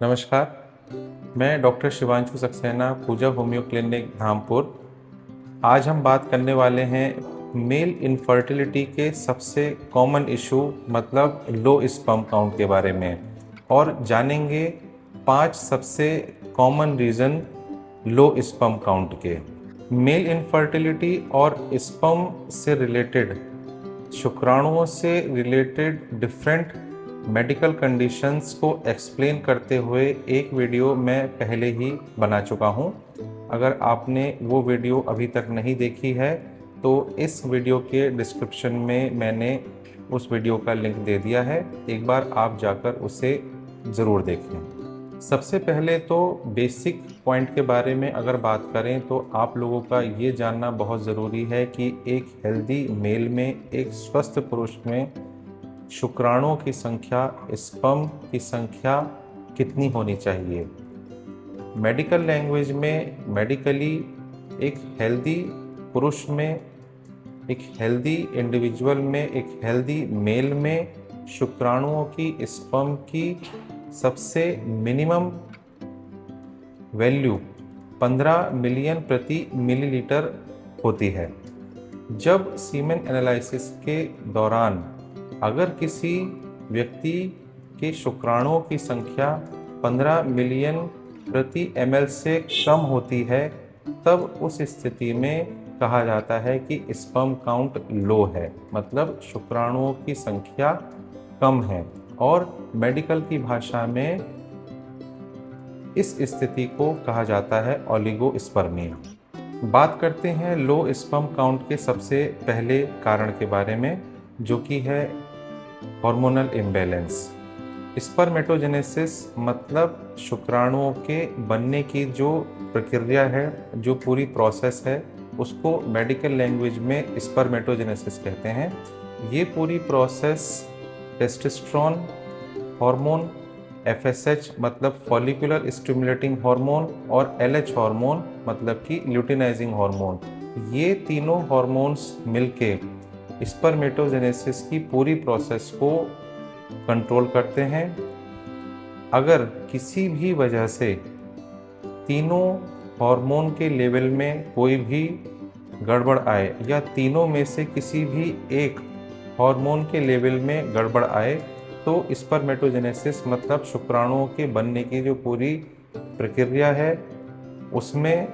नमस्कार, मैं डॉक्टर शिवांशु सक्सेना, पूजा homeo clinic Dhampur. आज हम बात करने वाले हैं मेल इनफर्टिलिटी के सबसे कॉमन इशू मतलब लो स्पर्म काउंट के बारे में और जानेंगे 5 सबसे common reason low sperm count के। मेल इनफर्टिलिटी और स्पर्म से रिलेटेड, शुक्राणुओं से रिलेटेड डिफरेंट मेडिकल कंडीशंस को एक्सप्लेन करते हुए एक वीडियो मैं पहले ही बना चुका हूं। अगर आपने वो वीडियो अभी तक नहीं देखी है तो इस वीडियो के डिस्क्रिप्शन में मैंने उस वीडियो का लिंक दे दिया है, एक बार आप जाकर उसे ज़रूर देखें। सबसे पहले तो बेसिक पॉइंट के बारे में अगर बात करें तो आप लोगों का ये जानना बहुत ज़रूरी है कि एक हेल्दी मेल में, एक स्वस्थ पुरुष में शुक्राणुओं की संख्या, स्पर्म की संख्या कितनी होनी चाहिए। मेडिकल लैंग्वेज में, मेडिकली एक हेल्दी पुरुष में, एक हेल्दी इंडिविजुअल में, एक हेल्दी मेल में शुक्राणुओं की, स्पर्म की सबसे मिनिमम वैल्यू 15 मिलियन प्रति मिलीलीटर होती है। जब सीमेन एनालिसिस के दौरान अगर किसी व्यक्ति के शुक्राणुओं की संख्या 15 मिलियन प्रति ml से कम होती है, तब उस स्थिति में कहा जाता है कि स्पर्म काउंट लो है, मतलब शुक्राणुओं की संख्या कम है और मेडिकल की भाषा में इस स्थिति को कहा जाता है ओलिगोस्पर्मिया। बात करते हैं लो स्पर्म काउंट के सबसे पहले कारण के बारे में, जो कि है हार्मोनल इम्बैलेंस। स्पर्मेटोजेनेसिस मतलब शुक्राणुओं के बनने की जो प्रक्रिया है, जो पूरी प्रोसेस है, उसको मेडिकल लैंग्वेज में स्पर्मेटोजेनेसिस कहते हैं। ये पूरी प्रोसेस टेस्टोस्टेरोन हार्मोन, FSH मतलब फॉलिकुलर स्टिमुलेटिंग हार्मोन और LH हार्मोन मतलब कि ल्यूटिनाइजिंग हार्मोन, ये तीनों हार्मोन्स मिलके स्पर्मेटोजेनेसिस की पूरी प्रोसेस को कंट्रोल करते हैं। अगर किसी भी वजह से तीनों हार्मोन के लेवल में कोई भी गड़बड़ आए या तीनों में से किसी भी एक हार्मोन के लेवल में गड़बड़ आए तो स्पर्मेटोजेनेसिस मतलब शुक्राणुओं के बनने की जो पूरी प्रक्रिया है उसमें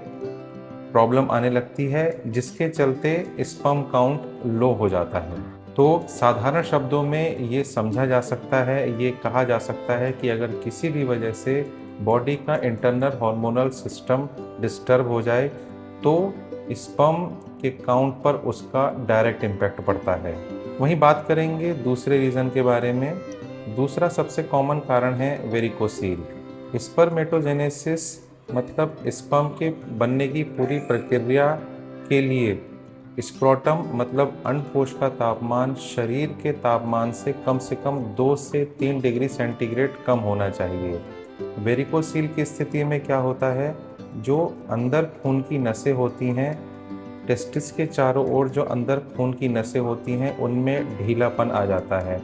प्रॉब्लम आने लगती है, जिसके चलते स्पर्म काउंट लो हो जाता है। तो साधारण शब्दों में ये समझा जा सकता है, ये कहा जा सकता है कि अगर किसी भी वजह से बॉडी का इंटरनल हार्मोनल सिस्टम डिस्टर्ब हो जाए तो स्पर्म के काउंट पर उसका डायरेक्ट इम्पैक्ट पड़ता है। वहीं बात करेंगे दूसरे रीज़न के बारे में। दूसरा सबसे कॉमन कारण है वेरिकोसील। स्पर्मेटोजेनेसिस मतलब स्पर्म के बनने की पूरी प्रक्रिया के लिए स्क्रोटम मतलब अंडकोश का तापमान शरीर के तापमान से कम 2 से 3 डिग्री सेंटीग्रेड कम होना चाहिए। वेरिकोसील की स्थिति में क्या होता है, जो अंदर खून की नसें होती हैं, टेस्टिस के चारों ओर जो अंदर खून की नसें होती हैं, उनमें ढीलापन आ जाता है।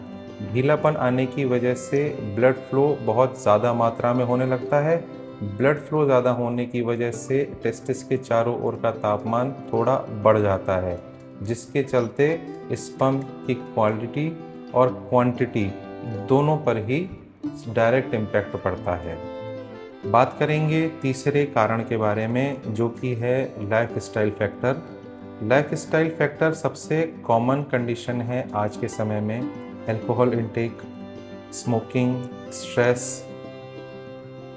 ढीलापन आने की वजह से ब्लड फ्लो बहुत ज़्यादा मात्रा में होने लगता है। ब्लड फ्लो ज़्यादा होने की वजह से टेस्टिस के चारों ओर का तापमान थोड़ा बढ़ जाता है, जिसके चलते स्पर्म की क्वालिटी और क्वांटिटी दोनों पर ही डायरेक्ट इम्पैक्ट पड़ता है। बात करेंगे तीसरे कारण के बारे में, जो कि है लाइफस्टाइल फैक्टर। लाइफस्टाइल फैक्टर सबसे कॉमन कंडीशन है आज के समय में। Alcohol intake, smoking, stress,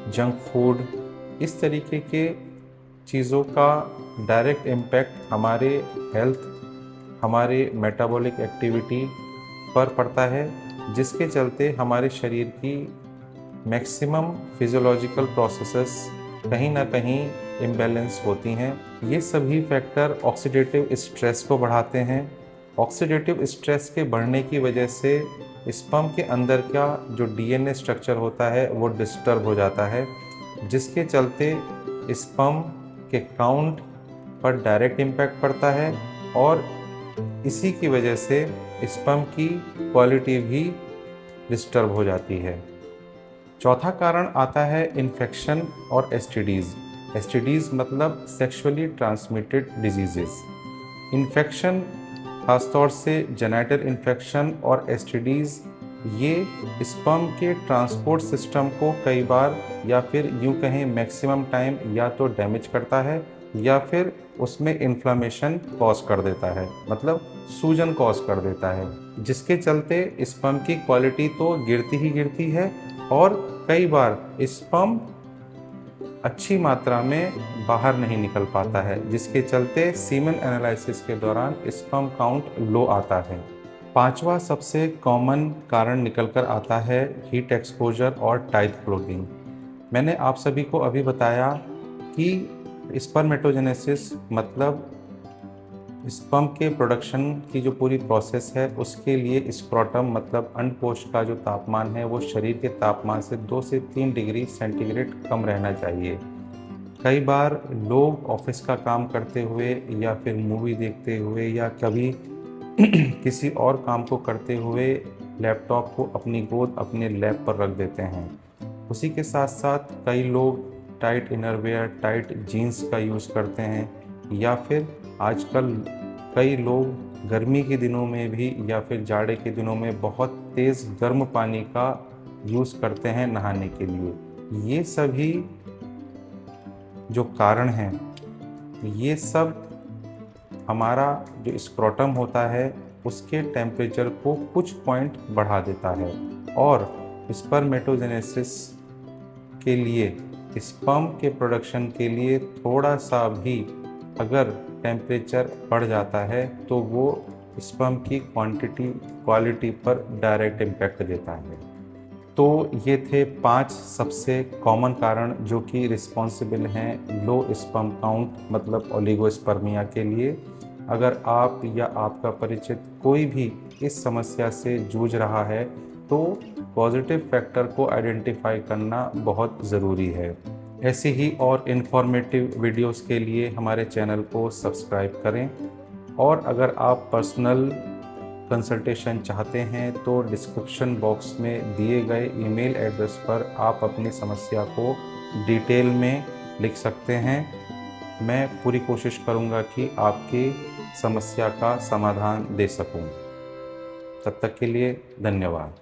junk food, इस तरीके के चीज़ों का डायरेक्ट इम्पैक्ट हमारे हेल्थ, हमारे मेटाबॉलिक एक्टिविटी पर पड़ता है, जिसके चलते हमारे शरीर की मैक्सिमम फिजियोलॉजिकल प्रोसेसेस कहीं ना कहीं इम्बैलेंस होती हैं। ये सभी फैक्टर ऑक्सीडेटिव स्ट्रेस को बढ़ाते हैं। ऑक्सीडेटिव स्ट्रेस के बढ़ने की वजह से स्पर्म के अंदर का जो DNA स्ट्रक्चर होता है वो डिस्टर्ब हो जाता है, जिसके चलते स्पर्म के काउंट पर डायरेक्ट इम्पैक्ट पड़ता है और इसी की वजह से स्पर्म की क्वालिटी भी डिस्टर्ब हो जाती है। चौथा कारण आता है इन्फेक्शन और एसटीडीज़। एसटीडीज़ मतलब सेक्सुअली ट्रांसमिटेड डिजीजेस। इन्फेक्शन खासतौर से जेनिटल इन्फेक्शन और एसटीडीज़ ये स्पर्म के ट्रांसपोर्ट सिस्टम को कई बार या फिर यूँ कहें मैक्सिमम टाइम या तो डैमेज करता है या फिर उसमें इन्फ्लामेशन कॉज कर देता है, मतलब सूजन कॉज कर देता है, जिसके चलते स्पर्म की क्वालिटी तो गिरती ही गिरती है और कई बार स्पर्म अच्छी मात्रा में बाहर नहीं निकल पाता है, जिसके चलते सीमेन एनालिसिस के दौरान स्पर्म काउंट लो आता है। पांचवा सबसे कॉमन कारण निकल कर आता है हीट एक्सपोजर और टाइट क्लोथिंग। मैंने आप सभी को अभी बताया कि स्पर्मेटोजेनेसिस मतलब स्पर्म के प्रोडक्शन की जो पूरी प्रोसेस है उसके लिए स्क्रोटम मतलब अंडकोश का जो तापमान है वो शरीर के तापमान से 2 से 3 डिग्री सेंटीग्रेड कम रहना चाहिए। कई बार लोग ऑफिस का काम करते हुए या फिर मूवी देखते हुए या कभी किसी और काम को करते हुए लैपटॉप को अपनी गोद अपने लैप पर रख देते हैं। उसी के साथ साथ कई लोग टाइट इनरवेयर, टाइट जीन्स का यूज़ करते हैं या फिर आजकल कई लोग गर्मी के दिनों में भी या फिर जाड़े के दिनों में बहुत तेज़ गर्म पानी का यूज़ करते हैं नहाने के लिए। ये सभी जो कारण हैं, ये सब हमारा जो स्क्रोटम होता है उसके टेम्परेचर को कुछ पॉइंट बढ़ा देता है और स्पर्मेटोजेनेसिस के लिए, स्पर्म के प्रोडक्शन के लिए थोड़ा सा भी अगर टेम्परेचर बढ़ जाता है तो वो स्पर्म की क्वालिटी पर डायरेक्ट इम्पैक्ट देता है। तो ये थे 5 सबसे कॉमन कारण जो कि रिस्पॉन्सिबल हैं लो स्पर्म काउंट मतलब ओलिगोस्पर्मिया के लिए। अगर आप या आपका परिचित कोई भी इस समस्या से जूझ रहा है तो पॉजिटिव फैक्टर को आइडेंटिफाई करना बहुत ज़रूरी है। ऐसी ही और इन्फॉर्मेटिव वीडियोस के लिए हमारे चैनल को सब्सक्राइब करें और अगर आप पर्सनल कंसल्टेशन चाहते हैं तो डिस्क्रिप्शन बॉक्स में दिए गए ईमेल एड्रेस पर आप अपनी समस्या को डिटेल में लिख सकते हैं। मैं पूरी कोशिश करूंगा कि आपकी समस्या का समाधान दे सकूं। तब तक के लिए धन्यवाद।